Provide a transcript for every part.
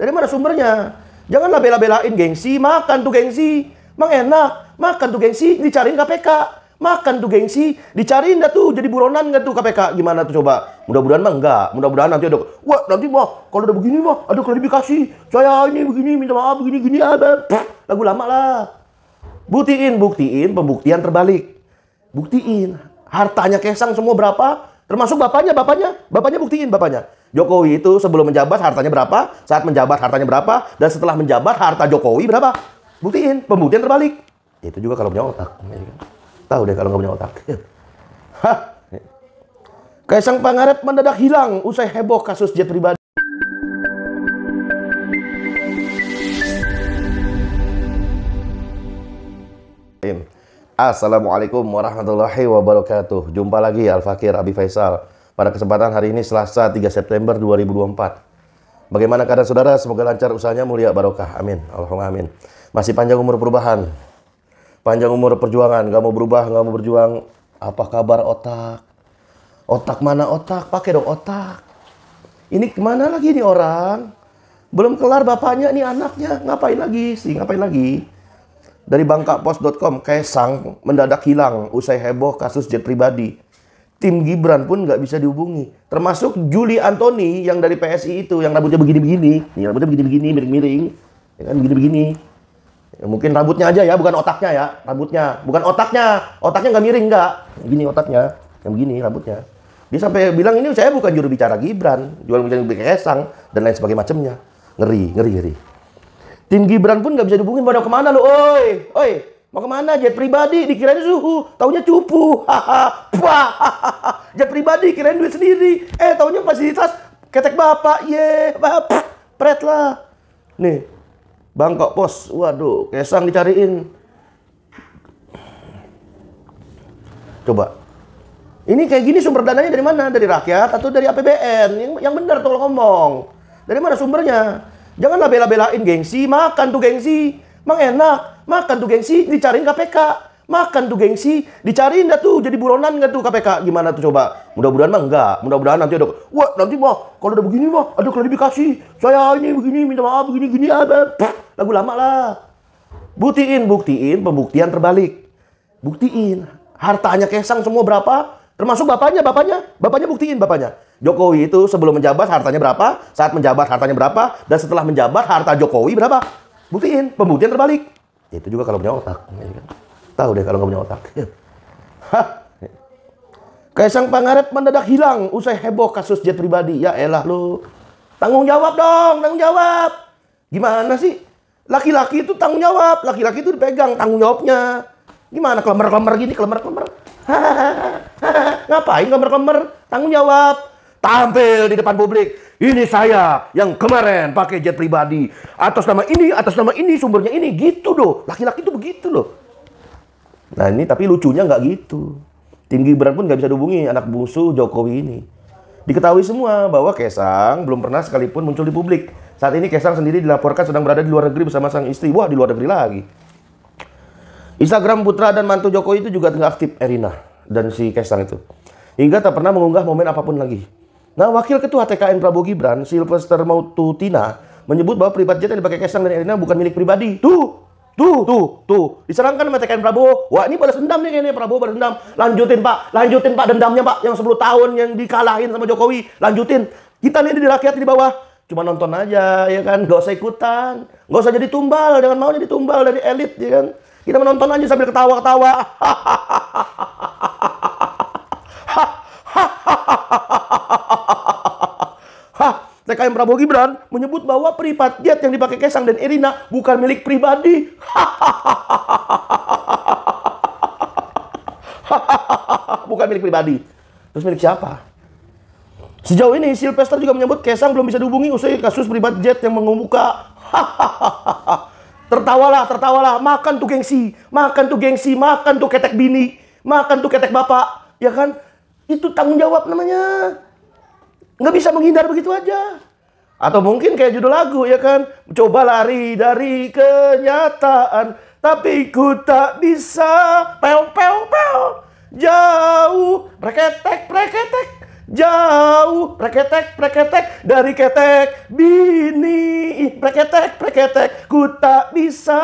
Dari mana sumbernya? Janganlah bela-belain gengsi, makan tuh gengsi. Mang enak, makan tuh gengsi, dicariin KPK. Makan tuh gengsi, dicariin dah tuh, jadi buronan nggak tuh KPK. Gimana tuh coba? Mudah-mudahan mah enggak. Mudah-mudahan nanti ada, wah nanti mah, kalau udah begini mah, ada klarifikasi. Saya ini begini, minta maaf, begini-gini, ada. Lagu lama lah. Buktiin, pembuktian terbalik. Buktiin, hartanya Kaisang semua berapa? Termasuk bapaknya buktiin bapaknya. Jokowi itu sebelum menjabat hartanya berapa, saat menjabat hartanya berapa, dan setelah menjabat harta Jokowi berapa. Buktiin, pembuktian terbalik. Itu juga kalau punya otak. Tahu deh kalau nggak punya otak. Hah. Kaisang Pangarep mendadak hilang usai heboh kasus jet pribadi. Assalamualaikum warahmatullahi wabarakatuh. Jumpa lagi Al-Fakir Abi Faisal. Pada kesempatan hari ini Selasa 3 September 2024. Bagaimana keadaan saudara? Semoga lancar usahanya, mulia barokah. Amin. Allahumma amin. Masih panjang umur perubahan. Panjang umur perjuangan. Gak mau berubah, gak mau berjuang. Apa kabar otak? Otak mana otak? Pakai dong otak. Ini kemana lagi nih orang? Belum kelar bapaknya, nih anaknya. Ngapain lagi sih? Ngapain lagi? Dari bangkapos.com, Kaisang mendadak hilang usai heboh kasus jet pribadi. Tim Gibran pun nggak bisa dihubungi. Termasuk Juli Antoni yang dari PSI itu, yang rambutnya begini-begini. Yang rambutnya begini-begini, miring-miring. Ya kan, begini-begini. Ya, mungkin rambutnya aja ya, bukan otaknya ya. Rambutnya, bukan otaknya. Otaknya nggak miring, nggak. Gini otaknya, yang begini rambutnya. Dia sampai bilang, ini saya bukan juru bicara Gibran. Jual bicara Kaisang, dan lain sebagainya macamnya. Ngeri. Tim Gibran pun nggak bisa dihubungin. Mau kemana lu? Oi, mau kemana? Jet pribadi, dikirain suhu, taunya cupu. Jet pribadi, kirain duit sendiri. Taunya fasilitas ketek bapak. Pret lah. Nih, Bangkok Pos. Waduh, Kaisang dicariin. Coba. Ini kayak gini sumber dananya dari mana? Dari rakyat atau dari APBN? Yang benar tolong ngomong. Dari mana sumbernya? Janganlah bela-belain gengsi, makan tuh gengsi. Mang enak, makan tuh gengsi, dicariin KPK. Makan tuh gengsi, dicariin dah tuh, jadi buronan nggak tuh KPK. Gimana tuh coba? Mudah-mudahan mah enggak. Mudah-mudahan nanti ada, wah nanti mah, kalau udah begini mah, ada klarifikasi. Saya ini begini, minta maaf, begini-gini, ada. Lagu lama lah. Buktiin, pembuktian terbalik. Buktiin, hartanya Kaisang semua berapa? Termasuk bapaknya buktiin bapaknya. Jokowi itu sebelum menjabat hartanya berapa, saat menjabat hartanya berapa, dan setelah menjabat harta Jokowi berapa. Buktiin, pembuktian terbalik. Itu juga kalau punya otak. Tahu deh kalau nggak punya otak. Hah. Kaisang Pangarep mendadak hilang usai heboh kasus jet pribadi. Ya elah lu. Tanggung jawab dong, tanggung jawab. Gimana sih? Laki-laki itu tanggung jawab. Laki-laki itu dipegang tanggung jawabnya. Gimana klemer-klemer gini, klemer-klemer. Ngapain klemer-klemer? Tanggung jawab. Tampil di depan publik. Ini saya yang kemarin pakai jet pribadi. Atas nama ini, sumbernya ini. Gitu loh. Laki-laki itu begitu loh. Nah ini tapi lucunya nggak gitu. Tim Gibran pun nggak bisa dihubungi anak bungsu Jokowi ini. Diketahui semua bahwa Kaisang belum pernah sekalipun muncul di publik. Saat ini Kaisang sendiri dilaporkan sedang berada di luar negeri bersama sang istri. Wah, di luar negeri lagi. Instagram putra dan mantu Jokowi itu juga tengah aktif, Erina dan si Kaisang itu. Hingga tak pernah mengunggah momen apapun lagi. Nah, Wakil Ketua TKN Prabowo Gibran, Silvester Maututina, menyebut bahwa private jet yang dipakai Kaisang dan Erina bukan milik pribadi. Tuh. Diserangkan sama TKN Prabowo. Wah, ini balas dendam nih kayaknya. Prabowo balas dendam. Lanjutin Pak dendamnya Pak. Yang 10 tahun yang dikalahin sama Jokowi. Lanjutin. Kita nih di rakyat di bawah. Cuma nonton aja, ya kan. Gak usah ikutan. Gak usah jadi tumbal. Jangan mau jadi tumbal dari elit, ya kan. Kita menonton aja sambil ketawa-ketawa. TKN Prabowo Gibran menyebut bahwa private jet yang dipakai Kaisang dan Erina bukan milik pribadi. Bukan milik pribadi. Terus milik siapa? Sejauh ini Silvester juga menyebut Kaisang belum bisa dihubungi usai kasus private jet yang mengemuka. Tertawalah. Makan tuh gengsi, makan tuh ketek bini, makan tuh ketek bapak, ya kan? Itu tanggung jawab namanya. Nggak bisa menghindar begitu aja. Atau mungkin kayak judul lagu, ya kan? Coba lari dari kenyataan, tapi ku tak bisa. Pel. Jauh, preketek. Jauh, preketek dari ketek bini. preketek, preketek, ku tak bisa.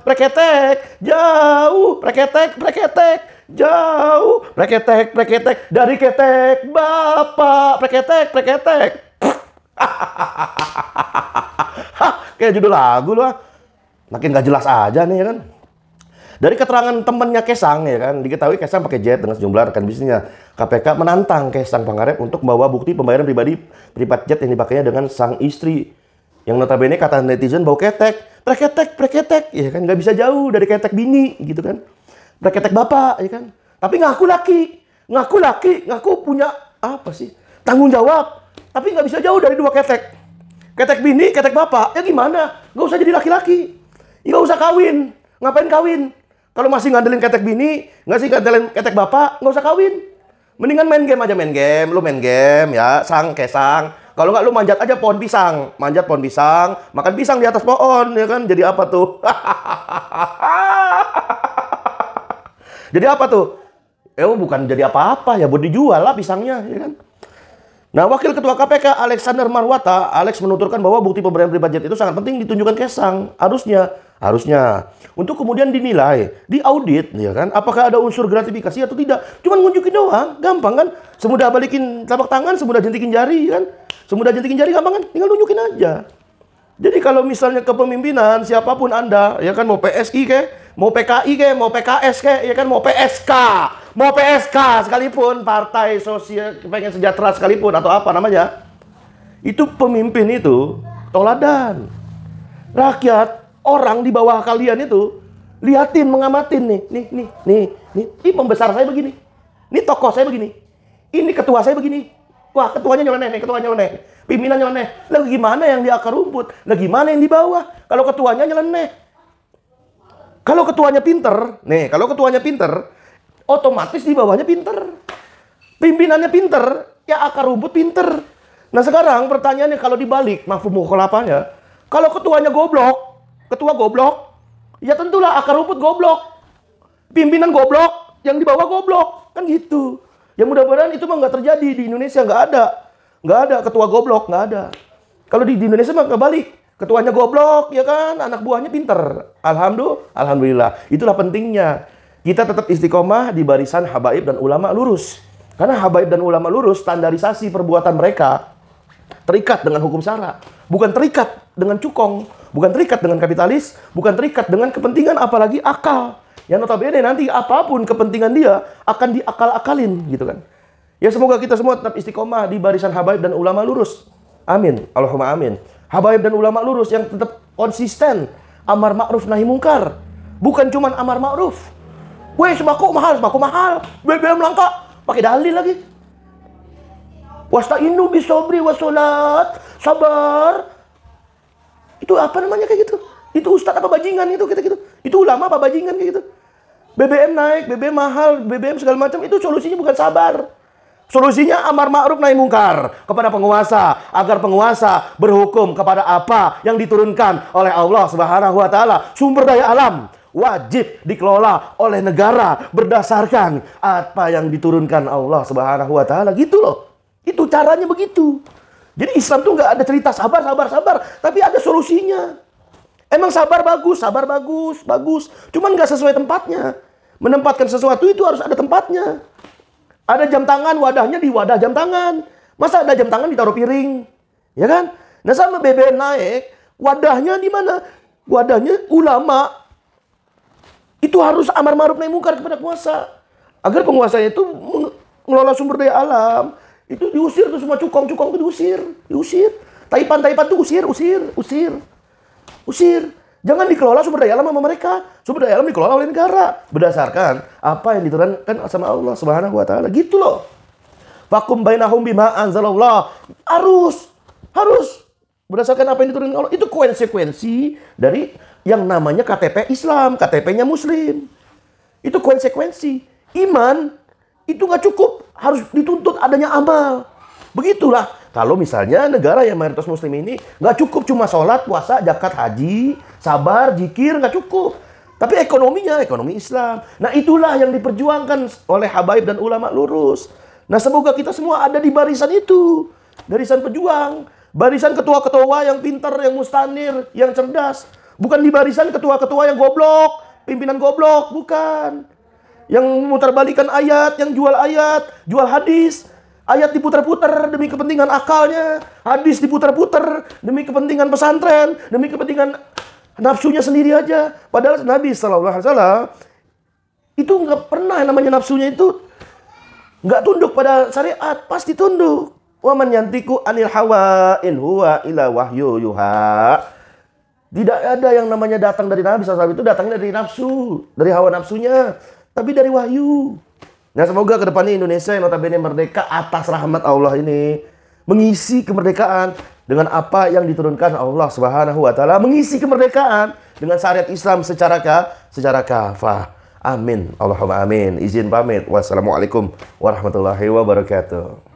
Preketek, jauh, preketek, preketek, jauh, preketek, preketek, dari ketek Bapak, preketek, preketek. Kayak judul lagu loh. Makin gak jelas aja nih ya kan. Dari keterangan temannya Kaesang ya kan, diketahui Kaesang pakai jet dengan sejumlah rekan bisnisnya. KPK menantang Kaesang Pangarep untuk membawa bukti pembayaran pribadi privat jet yang dipakainya dengan sang istri. Yang notabene kata netizen bau ketek, preketek, preketek, ya kan nggak bisa jauh dari ketek bini gitu kan. Preketek bapak ya kan. Tapi ngaku laki, ngaku punya apa sih? Tanggung jawab. Tapi nggak bisa jauh dari dua ketek. Ketek bini, ketek bapak. Ya gimana? Nggak usah jadi laki-laki. Nggak usah kawin. Ngapain kawin? Kalau masih ngandelin ketek bini, nggak sih ngandelin ketek bapak, nggak usah kawin. Mendingan main game aja, main game. Lu main game ya, Kaesang. Kalau nggak lu manjat aja pohon pisang. Manjat pohon pisang, makan pisang di atas pohon, ya kan? Jadi apa tuh? Jadi apa tuh? Bukan jadi apa-apa ya, buat dijual lah pisangnya, ya kan? Nah, Wakil Ketua KPK Alexander Marwata, Alex menuturkan bahwa bukti pemberian private jet itu sangat penting ditunjukkan Kaesang. Harusnya untuk kemudian dinilai, diaudit, ya kan? Apakah ada unsur gratifikasi atau tidak? Cuman ngunjukin doang, gampang kan? Semudah balikin telapak tangan, semudah jentikin jari, kan? Semudah jentikin jari gampang kan? Tinggal nunjukin aja. Jadi kalau misalnya kepemimpinan siapapun Anda, ya kan, mau PSI ke, mau PKI ke, mau PKS ke, ya kan, mau PSK sekalipun, partai sosial pengen sejahtera sekalipun atau apa namanya, itu pemimpin itu toladan. Rakyat, orang di bawah kalian itu liatin, mengamatin nih pembesar saya begini, nih tokoh saya begini, ini ketua saya begini. Wah, ketuanya nyeleneh, pimpinannya nyeleneh. Lah gimana yang di akar rumput? Lah gimana yang di bawah? Kalau ketuanya nyeleneh. Kalau ketuanya pinter, otomatis di bawahnya pinter. Pimpinannya pinter, ya akar rumput pinter. Nah sekarang pertanyaannya kalau dibalik, mafhum mukhalafahnya, kalau ketua goblok, ya tentulah akar rumput goblok. Pimpinan goblok, yang di bawah goblok. Kan gitu. Ya mudah-mudahan itu mah nggak terjadi di Indonesia, nggak ada ketua goblok, nggak ada. Kalau di Indonesia mah kebalik, ketuanya goblok, ya kan, anak buahnya pinter. Alhamdulillah. Itulah pentingnya kita tetap istiqomah di barisan habaib dan ulama lurus. Karena habaib dan ulama lurus, standarisasi perbuatan mereka terikat dengan hukum syara, bukan terikat dengan cukong, bukan terikat dengan kapitalis, bukan terikat dengan kepentingan apalagi akal. Yang notabene nanti apapun kepentingan dia akan diakal-akalin gitu kan. Ya semoga kita semua tetap istiqomah di barisan habaib dan ulama lurus. Amin. Allahumma amin. Habaib dan ulama lurus yang tetap konsisten amar ma'ruf nahi mungkar. Bukan cuman amar ma'ruf. Weh, sembako mahal. BBM langka. Pakai dalil lagi. Wasta'inu bisobri wassalat. Sabar. Itu apa namanya kayak gitu? Itu ustadz apa bajingan itu kita gitu. Itu ulama apa bajingan kayak gitu. BBM naik, BBM mahal, BBM segala macam, itu solusinya bukan sabar. Solusinya amar ma'ruf nahi mungkar kepada penguasa, agar penguasa berhukum kepada apa yang diturunkan oleh Allah Subhanahu wa taala. Sumber daya alam wajib dikelola oleh negara berdasarkan apa yang diturunkan Allah Subhanahu wa taala, gitu loh. Itu caranya begitu. Jadi Islam tuh nggak ada cerita sabar, tapi ada solusinya. Emang sabar bagus. Cuman nggak sesuai tempatnya. Menempatkan sesuatu itu harus ada tempatnya. Ada jam tangan, wadahnya di wadah jam tangan. Masa ada jam tangan ditaruh piring? Ya kan? Nah sama BBM naik, wadahnya di mana? Wadahnya ulama. Itu harus amar ma'ruf nahi mungkar kepada penguasa. Agar penguasa itu mengelola sumber daya alam. Itu diusir tuh semua cukong itu diusir. Taipan tuh usir. Jangan dikelola sumber daya alam sama mereka. Sumber daya alam dikelola oleh negara berdasarkan apa yang diturunkan sama Allah Subhanahu wa taala. Gitu loh. Fakum bainahum bima anzalallah. Harus berdasarkan apa yang diturunkan Allah. Itu konsekuensi dari yang namanya KTP Islam, KTP-nya Muslim. Itu konsekuensi. Iman itu nggak cukup, harus dituntut adanya amal. Begitulah. Kalau misalnya negara yang mayoritas muslim ini nggak cukup cuma sholat, puasa, zakat, haji, sabar, zikir, nggak cukup. Tapi ekonominya, ekonomi Islam. Nah itulah yang diperjuangkan oleh habaib dan ulama lurus. Nah semoga kita semua ada di barisan itu. Barisan pejuang. Barisan ketua-ketua yang pintar, yang mustanir, yang cerdas. Bukan di barisan ketua-ketua yang goblok, pimpinan goblok, bukan. Yang memutarbalikkan ayat, yang jual hadis. Ayat diputar-putar demi kepentingan akalnya. Hadis diputar-putar demi kepentingan pesantren, demi kepentingan nafsunya sendiri aja. Padahal Nabi SAW itu nggak pernah namanya nafsunya itu nggak tunduk pada syariat, pasti tunduk. Wa man yantiku anil hawa in huwa ila wahyu yuha. Tidak ada yang namanya datang dari Nabi SAW itu datangnya dari nafsu, dari hawa nafsunya, tapi dari wahyu. Nah, semoga ke depannya Indonesia yang notabene merdeka atas rahmat Allah ini mengisi kemerdekaan dengan apa yang diturunkan Allah Subhanahu wa taala, mengisi kemerdekaan dengan syariat Islam secara kafah. Amin. Allahumma amin. Izin pamit. Wassalamualaikum warahmatullahi wabarakatuh.